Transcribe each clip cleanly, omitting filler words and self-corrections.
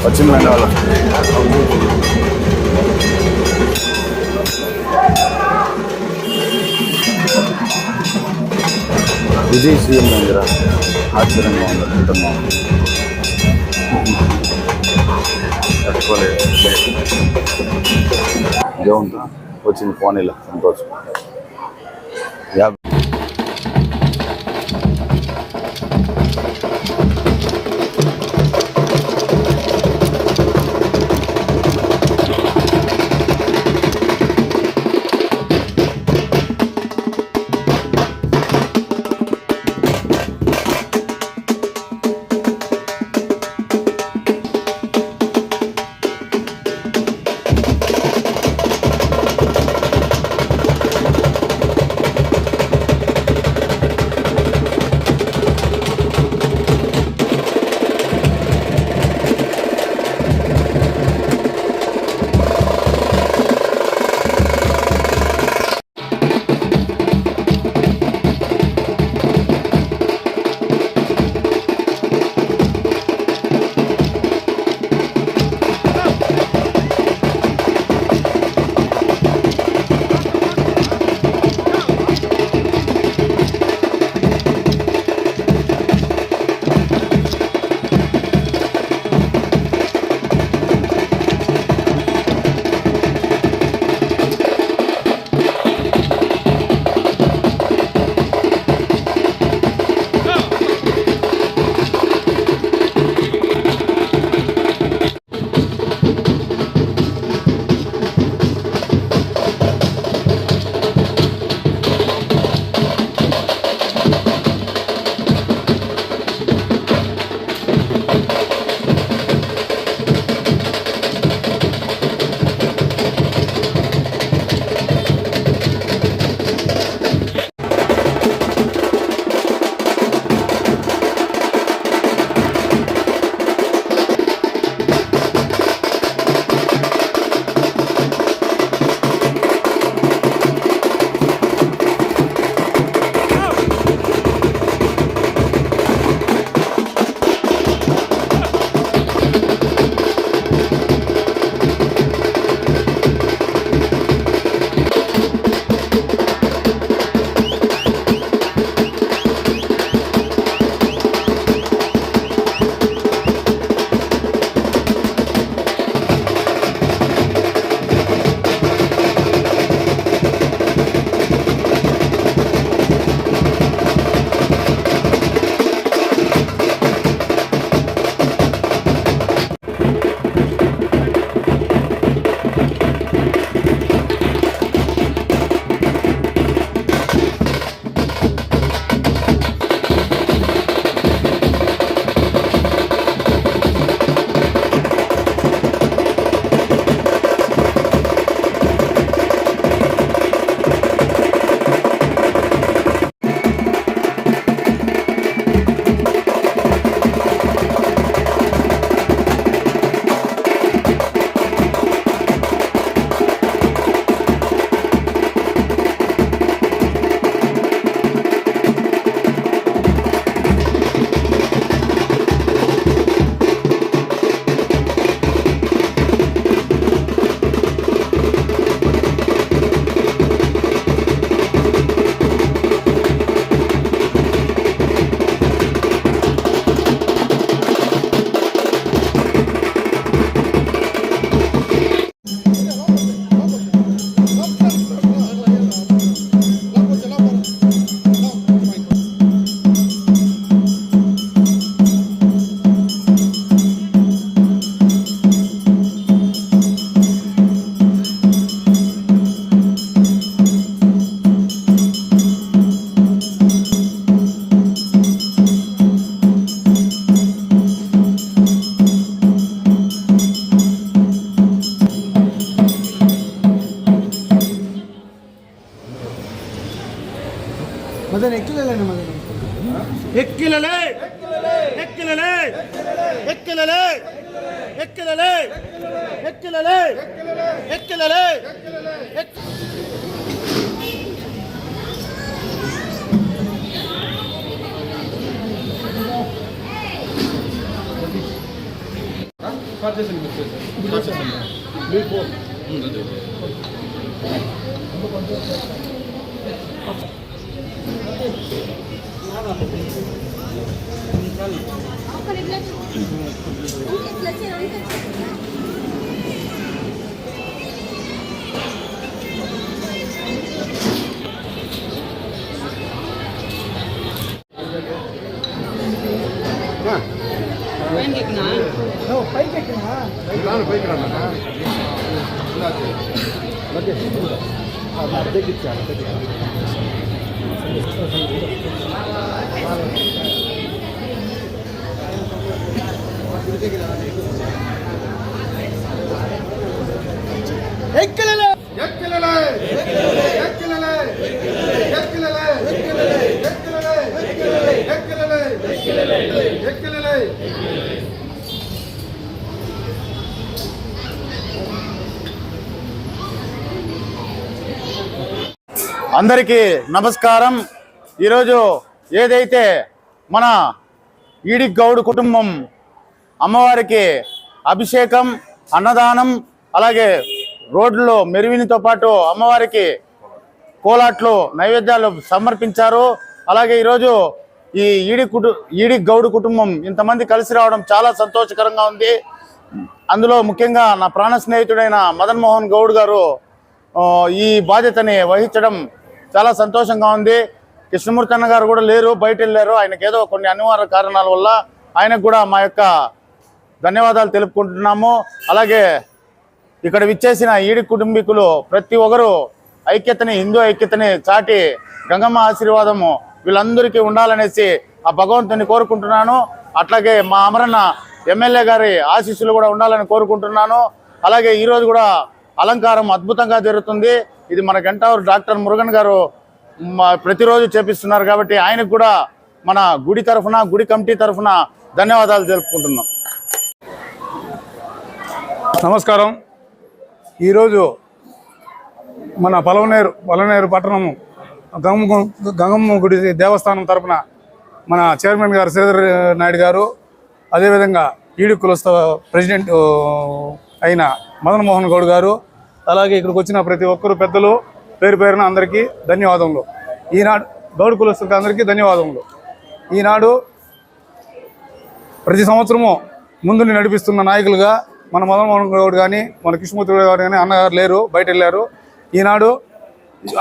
వచ్చిందండి వాళ్ళు. విజయ్ సీఎం దగ్గర ఆశ్చర్యంగా ఉంది, అద్భుతంగా ఉంది. తట్టుకోలేదు దేవుంతో వచ్చింది పోనీలో సంతోషం. ఎక్కిలలే ఎక్కిలలే ఎక్కిలలే ఎక్కిలలే ఎక్కిలలే ఎక్కిలలే అందరికీ నమస్కారం. ఈరోజు ఏదైతే మన ఈడి గౌడ్ కుటుంబం అమ్మవారికి అభిషేకం, అన్నదానం, అలాగే రోడ్లలో మెరువినితో పాటు అమ్మవారికి కోలాట్లు నైవేద్యాలు సమర్పించారు. అలాగే ఈరోజు ఈ ఈడి గౌడ్ కుటుంబం ఇంతమంది కలిసి రావడం చాలా సంతోషకరంగా ఉంది. అందులో ముఖ్యంగా నా ప్రాణ స్నేహితుడైన మదన్ మోహన్ గౌడ్ గారు ఈ బాధ్యతని వహించడం చాలా సంతోషంగా ఉంది. కృష్ణమూర్తి అన్న గారు కూడా లేరు, బయట వెళ్ళారు. ఆయనకు ఏదో కొన్ని అనివార్య కారణాల వల్ల ఆయనకు కూడా మా యొక్క ధన్యవాదాలు తెలుపుకుంటున్నాము. అలాగే ఇక్కడ విచ్చేసిన ఈడి కుటుంబీకులు ప్రతి ఒక్కరు ఐక్యతని, హిందూ ఐక్యతని చాటి గంగమ్మ ఆశీర్వాదము వీళ్ళందరికీ ఉండాలనేసి ఆ భగవంతుని కోరుకుంటున్నాను. అట్లాగే మా అమరన్న ఎమ్మెల్యే గారి ఆశీస్సులు కూడా ఉండాలని కోరుకుంటున్నాను. అలాగే ఈరోజు కూడా అలంకారం అద్భుతంగా జరుగుతుంది. ఇది మన గంటావూరు డాక్టర్ మురుగన్ గారు ప్రతిరోజు చేపిస్తున్నారు కాబట్టి ఆయనకు కూడా మన గుడి తరఫున, గుడి కమిటీ తరఫున ధన్యవాదాలు తెలుపుకుంటున్నాం. నమస్కారం. ఈరోజు మన పలవనేరు పట్టణము గంగమ్మ గుడి దేవస్థానం తరఫున మన చైర్మన్ గారు శ్రీధర్ నాయుడు గారు, అదేవిధంగా ఈడి కులస్థ ప్రెసిడెంట్ అయిన మదన్ మోహన్ గౌడ్ గారు, అలాగే ఇక్కడికి వచ్చిన ప్రతి ఒక్కరు పెద్దలు పేరు పేరున అందరికీ ధన్యవాదములు. ఈనాడు గౌడ్ కులస్తులకు అందరికీ ధన్యవాదములు. ఈనాడు ప్రతి సంవత్సరము ముందుని నడిపిస్తున్న నాయకులుగా మన మదన్ మోహన్ గౌడ్ కానీ, మన కృష్ణమూర్తి గారు కానీ, అన్నగారు లేరు, బయట వెళ్ళారు. ఈనాడు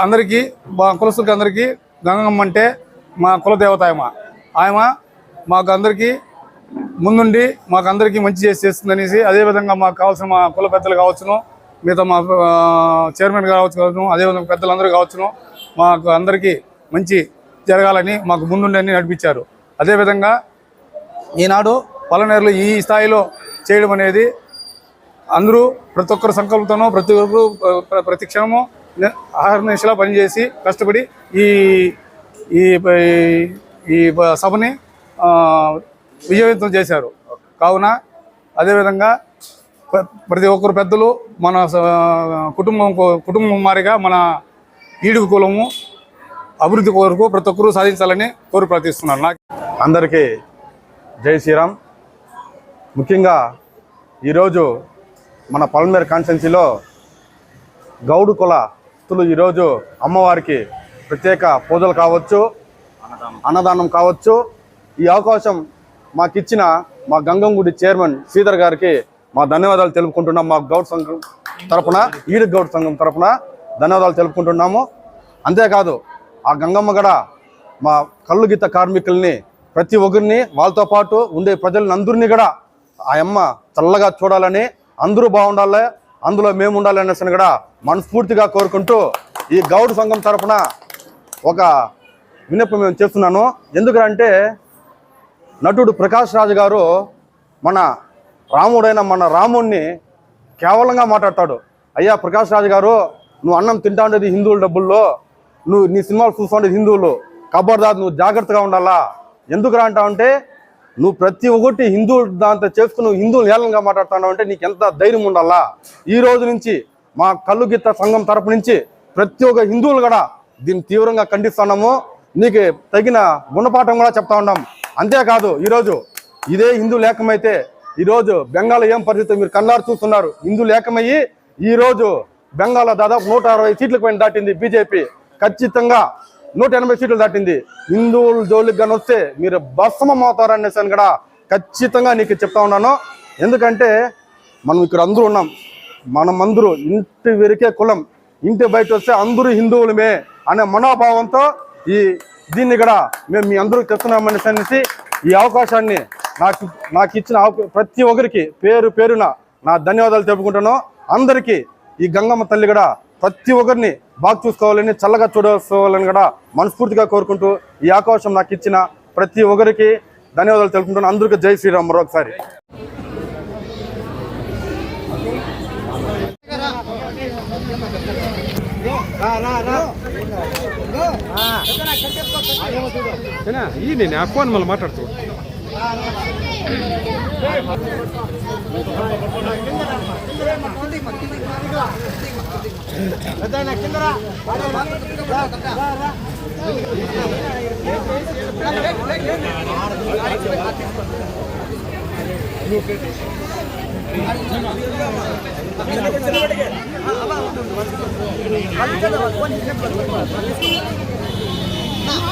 అందరికీ మా కులస్తులకి అందరికీ గంగమ్మ అంటే మా కులదేవత ఆయమ మాకు అందరికీ ముందుండి మాకు అందరికీ మంచి చేస్తుందనేసి, అదేవిధంగా మాకు కావాల్సిన మా కుల పెద్దలు కావచ్చును, మిగతా మా చైర్మన్ కావచ్చు, అదేవిధంగా పెద్దలందరూ కావచ్చును, మాకు అందరికీ మంచి జరగాలని మాకు ముందుండి అన్ని నడిపించారు. అదేవిధంగా ఈనాడు పలనేరులో ఈ స్థాయిలో చేయడం అనేది అందరూ ప్రతి ఒక్కరు సంకల్పంతోనూ ప్రతి ఒక్కరు ప్రతి క్షణము ఆహర్నిశలా పనిచేసి కష్టపడి ఈ ఈ ఈ సభని విజయవంతం చేశారు. కావున అదేవిధంగా ప్రతి ఒక్కరు పెద్దలు మన కుటుంబం మారిగా మన ఈడుగు కులము అభివృద్ధి కొరకు ప్రతి ఒక్కరూ సాధించాలని కోరి ప్రార్థిస్తున్నారు. నాకు అందరికీ జై శ్రీరామ్. ముఖ్యంగా ఈరోజు మన పలమనేరు కాన్స్టిట్యున్సీలో గౌడు కులస్తులు ఈరోజు అమ్మవారికి ప్రత్యేక పూజలు కావచ్చు, అన్నదానం కావచ్చు, ఈ అవకాశం మాకిచ్చిన మా గంగంగుడి చైర్మన్ శ్రీధర్ గారికి మా ధన్యవాదాలు తెలుపుకుంటున్నాం. మా గౌడ్ సంఘం తరఫున, ఈడు గౌడ్ సంఘం తరఫున ధన్యవాదాలు తెలుపుకుంటున్నాము. అంతేకాదు ఆ గంగమ్మ గడ మా కళ్ళు గీత కార్మికుల్ని ప్రతి ఒక్కరిని, వాళ్ళతో పాటు ఉండే ప్రజలని అందరినీ కూడా ఆ అమ్మ చల్లగా చూడాలని, అందరూ బాగుండాలి, అందులో మేము ఉండాలి అనేసి కూడా మనస్ఫూర్తిగా కోరుకుంటూ ఈ గౌడ్ సంఘం తరఫున ఒక విన్నపం మేము చేస్తున్నాను. ఎందుకంటే నటుడు ప్రకాష్ రాజు గారు మన రాముడైన మన రాముడిని కేవలంగా మాట్లాడతాడు. అయ్యా ప్రకాష్ రాజు గారు, నువ్వు అన్నం తింటా ఉండేది హిందువుల డబ్బుల్లో, నువ్వు నీ సినిమాలు చూస్తూ ఉండేది హిందువులు, కబర్దార్ నువ్వు జాగ్రత్తగా ఉండాలా, ఎందుకు అంటావు అంటే నువ్వు ప్రతి ఒక్కటి హిందూ దాంతో చేసుకుని నువ్వు హిందువులు ఏలంగా మాట్లాడుతున్నావు అంటే నీకు ఎంత ధైర్యం ఉండాలా. ఈ రోజు నుంచి మా కల్లుగీత సంఘం తరపు నుంచి ప్రతి ఒక్క హిందువులు కూడా దీన్ని తీవ్రంగా ఖండిస్తున్నాము. నీకు తగిన గుణపాఠం కూడా చెప్తా ఉన్నాం. అంతేకాదు ఈరోజు ఇదే హిందూ లేకమైతే ఈరోజు బెంగాల్ ఏం పరిస్థితి మీరు కళ్ళారు చూస్తున్నారు. హిందూ లేకమయ్యి ఈరోజు బెంగాల్లో దాదాపు 160 సీట్లకు పైన దాటింది బీజేపీ. ఖచ్చితంగా 180 సీట్లు దాటింది. హిందువుల జోలికి కానీ వస్తే మీరు భస్మం అవుతారనేసి కూడా ఖచ్చితంగా నీకు చెప్తా ఉన్నాను. ఎందుకంటే మనం ఇక్కడ అందరూ ఉన్నాం. మనమందరూ ఇంటి వరకే కులం, ఇంటి బయట వస్తే అందరూ హిందువులమే అనే మనోభావంతో దీన్ని కూడా మేము మీ అందరికి తెస్తున్నామనేసి ఈ అవకాశాన్ని నాకు ఇచ్చిన ప్రతి ఒక్కరికి పేరు పేరున నా ధన్యవాదాలు తెలుపుకుంటాను. అందరికీ ఈ గంగమ్మ తల్లి కూడా ప్రతి ఒక్కరిని బాగా చూసుకోవాలని, చల్లగా చూసుకోవాలని కూడా మనస్ఫూర్తిగా కోరుకుంటూ ఈ అవకాశం నాకు ఇచ్చిన ప్రతి ఒక్కరికి ధన్యవాదాలు తెలుపుకుంటాను. అందరికీ జై శ్రీరామ్ మరొకసారి. ఈ నేను ఆ ఫోన్ మళ్ళీ మాట్లాడుతూ Nah,